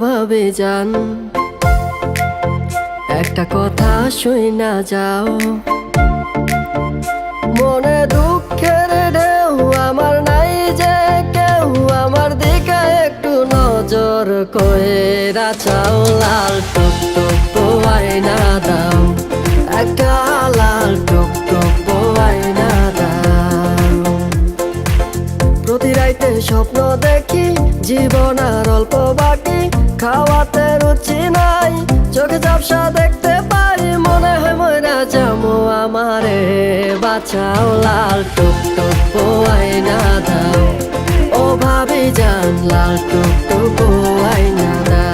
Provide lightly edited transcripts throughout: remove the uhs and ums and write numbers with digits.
ভাবে জান একটা কথা শুইনা যাও, মনে দুঃখের ঢেউ আমার নাই যে কেউ, আমার দিকে একটু নজর কইরা চাও। লাল টুকটুক আয়না দাও, একটা লাল টুকটুক আয়না দাও। প্রতি রাইতে স্বপ্ন দেখি জীবন আর অল্প বাকি, খাওয়াতে রুচি নাই, চোখে ঝাপসা দেখতে পাই, মনে হয় ময়রা যাবো আমারে বাঁচাও। লাল টুকটুক আয়না দাও, ও ভাবি জান লাল টুকটুক আয়না দাও।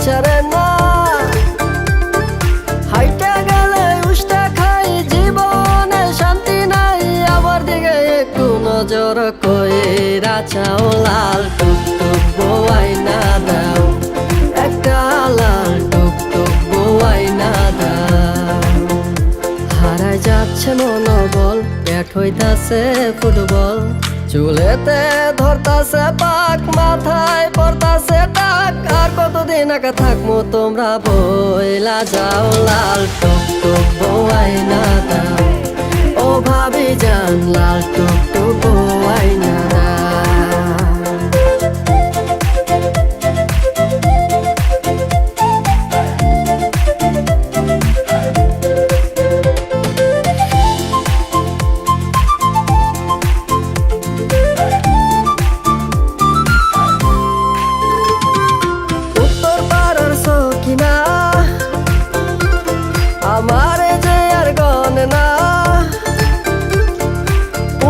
ছাড়ে না, হাইটা গেলে উষ্টা খাই, জীবনে শান্তি নাই, আমার দিকে একটু নজর কইরা চাও। লাল টুকটুক আয়না দাও, একটা লাল টুকটুক আয়না দাও। হারাই যাচ্ছে মনোবল, পেট হইতাছে ফুটবল, চুলেতে ধরতাছে পাক, মাথায় পড়তাছে টাক, আর কতদিন একা থাকবো তোমরা বইলা যাও। লাল টুকটুক আয়না দাও, ও ভাবি জান লাল টুকটুক আয়না দাও। আমার যে আর গন না,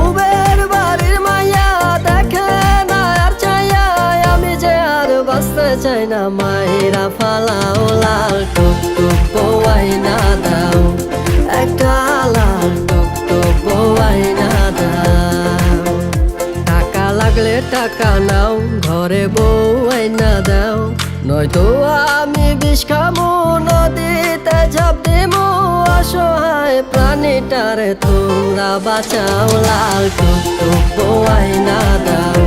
উবের বাড়ির মাইয়া দেখে না আর চাইয়া, আমি যে আর বাঁচতে চাই না, মায়েরা ফালাও। লাল টুকটুক আয়না দাও, একটা লাল টুকটুক আয়না দাও। টাকা লাগলে টাকা নাও, ঘরে বউ আয়না দাও, নয়তো আমি বিষ খামু, নদীতে ঝাঁপ দিমু, অসহায় প্রাণীটারে তোমরা বাঁচাও। লাল টুকটুক আয়না দাও,